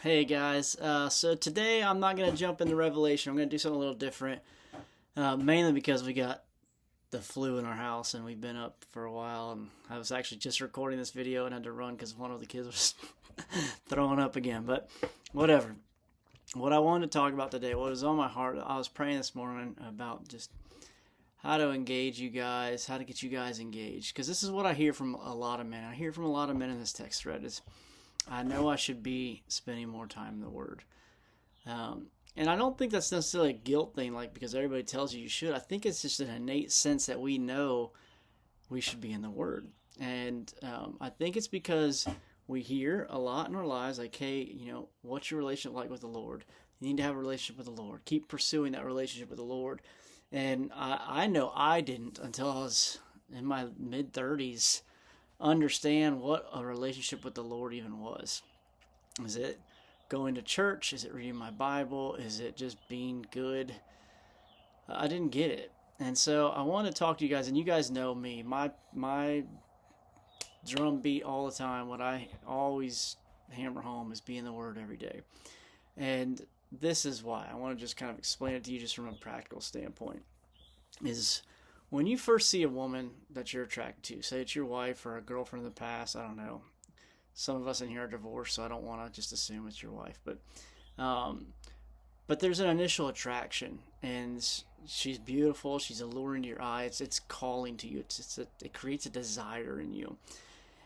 Hey guys, so today I'm not going to jump into Revelation. I'm going to do something a little different, mainly because we got the flu in our house and we've been up for a while. And I was actually just recording this video and had to run because one of the kids was throwing up again. But whatever. What I wanted to talk about today, what was on my heart, I was praying this morning about just how to engage you guys, how to get you guys engaged. Because this is what I hear from a lot of men. I hear from a lot of men in this text thread is, I know I should be spending more time in the Word. And I don't think that's necessarily a guilt thing, like because everybody tells you should. I think it's just an innate sense that we know we should be in the Word. And I think it's because we hear a lot in our lives, like, hey, what's your relationship like with the Lord? You need to have a relationship with the Lord. Keep pursuing that relationship with the Lord. And I know I didn't until I was in my mid-30s understand what a relationship with the Lord even was. Is it going to church? Is it reading my Bible? Is it just being good? I didn't get it. And so I want to talk to you guys, and you guys know me. My drum beat all the time, what I always hammer home is being the Word every day. And this is why. I want to just kind of explain it to you just from a practical standpoint. Is when you first see a woman that you're attracted to, say it's your wife or a girlfriend in the past, I don't know. Some of us in here are divorced, so I don't want to just assume it's your wife. But there's an initial attraction, and she's beautiful. She's alluring to your eyes. It's calling to you. It creates a desire in you.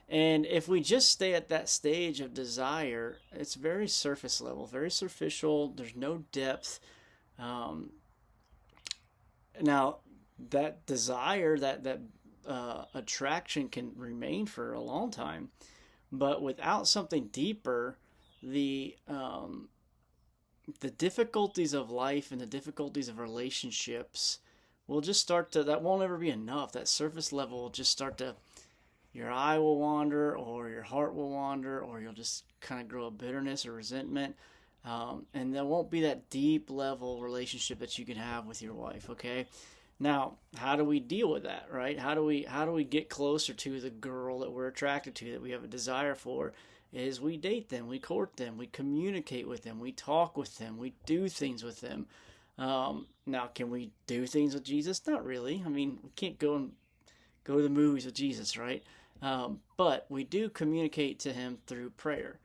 And if we just stay at that stage of desire, it's very surface level, very superficial. There's no depth. Now, that desire, that attraction can remain for a long time, but without something deeper, the difficulties of life and the difficulties of relationships will just start to, that won't ever be enough. That surface level will just start to, your eye will wander, or your heart will wander, or you'll just kind of grow a bitterness or resentment. And there won't be that deep level relationship that you can have with your wife, okay? Now, how do we deal with that, right? How do we get closer to the girl that we're attracted to, that we have a desire for? Is we date them, we court them, we communicate with them, we talk with them, we do things with them. Now, can we do things with Jesus? Not really. I mean, we can't go to the movies with Jesus, right? But we do communicate to him through prayer.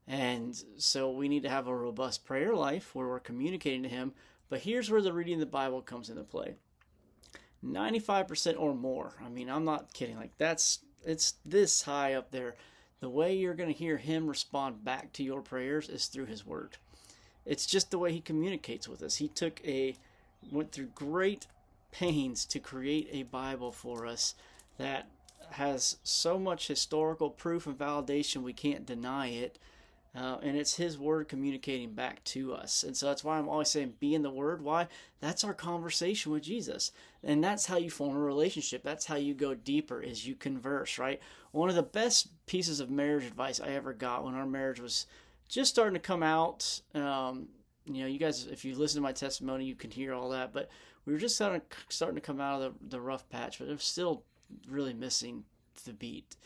And so we need to have a robust prayer life where we're communicating to him. But here's where the reading of the Bible comes into play. 95% or more. I mean, I'm not kidding. Like it's this high up there. The way you're going to hear him respond back to your prayers is through his word. It's just the way he communicates with us. He went through great pains to create a Bible for us that has so much historical proof and validation we can't deny it. And it's his word communicating back to us. And so that's why I'm always saying be in the word. Why? That's our conversation with Jesus. And that's how you form a relationship. That's how you go deeper, is you converse, right? One of the best pieces of marriage advice I ever got when our marriage was just starting to come out, you guys, if you listen to my testimony, you can hear all that. But we were just starting to come out of the rough patch, but it was still really missing the beat.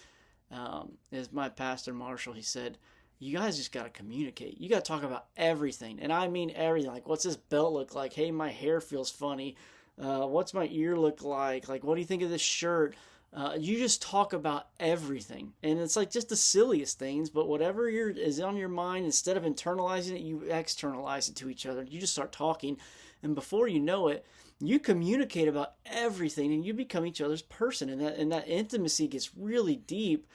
As my pastor, Marshall, he said, you guys just got to communicate. You got to talk about everything. And I mean everything. Like, what's this belt look like? Hey, my hair feels funny. What's my ear look like? Like, what do you think of this shirt? You just talk about everything. And it's like just the silliest things, but whatever is on your mind, instead of internalizing it, you externalize it to each other. You just start talking. And before you know it, you communicate about everything and you become each other's person. And that intimacy gets really deep,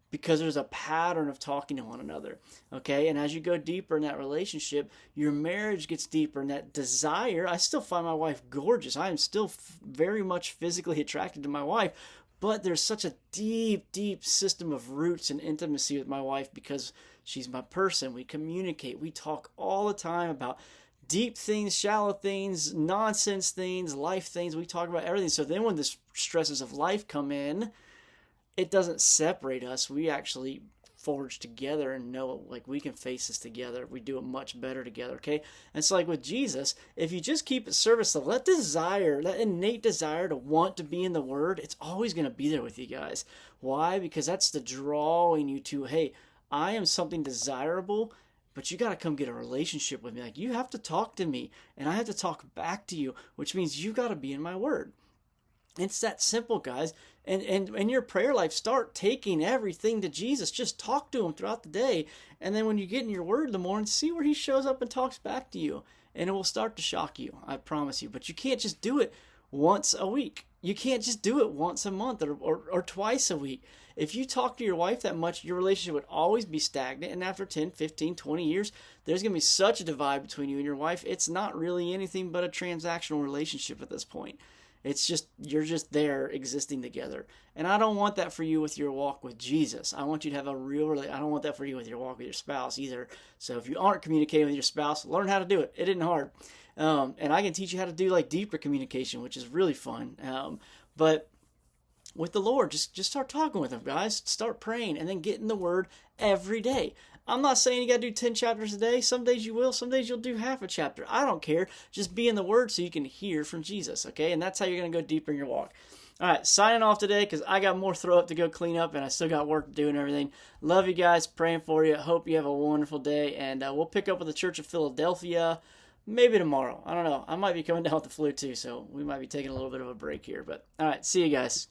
because there's a pattern of talking to one another, okay? And as you go deeper in that relationship, your marriage gets deeper, and that desire, I still find my wife gorgeous. I am still very much physically attracted to my wife, but there's such a deep, deep system of roots and intimacy with my wife because she's my person. We communicate. We talk all the time about deep things, shallow things, nonsense things, life things. We talk about everything. So then when the stresses of life come in, it doesn't separate us. We actually forge together and know, like, we can face this together. We do it much better together, okay? And so, like with Jesus, if you just keep it service level, that desire, that innate desire to want to be in the Word, it's always going to be there with you guys. Why? Because that's the drawing you to, hey, I am something desirable but you got to come get a relationship with me. Like, you have to talk to me, and I have to talk back to you, which means you got to be in my word. It's that simple, guys. And in your prayer life, start taking everything to Jesus. Just talk to him throughout the day. And then when you get in your word in the morning, see where he shows up and talks back to you. And it will start to shock you, I promise you. But you can't just do it once a week. You can't just do it once a month or twice a week. If you talk to your wife that much, your relationship would always be stagnant. And after 10, 15, 20 years, there's going to be such a divide between you and your wife. It's not really anything but a transactional relationship at this point. It's just, you're just there existing together. And I don't want that for you with your walk with Jesus. I want you to have a real relationship. I don't want that for you with your walk with your spouse either. So if you aren't communicating with your spouse, learn how to do it. It isn't hard. And I can teach you how to do like deeper communication, which is really fun. But with the Lord, just start talking with him, guys. Start praying and then get in the word every day. I'm not saying you got to do 10 chapters a day. Some days you will. Some days you'll do half a chapter. I don't care. Just be in the word so you can hear from Jesus, okay? And that's how you're going to go deeper in your walk. All right, signing off today because I got more throw up to go clean up and I still got work to do and everything. Love you guys. Praying for you. Hope you have a wonderful day. And we'll pick up with the Church of Philadelphia maybe tomorrow. I don't know. I might be coming down with the flu too, so we might be taking a little bit of a break here. But all right, see you guys.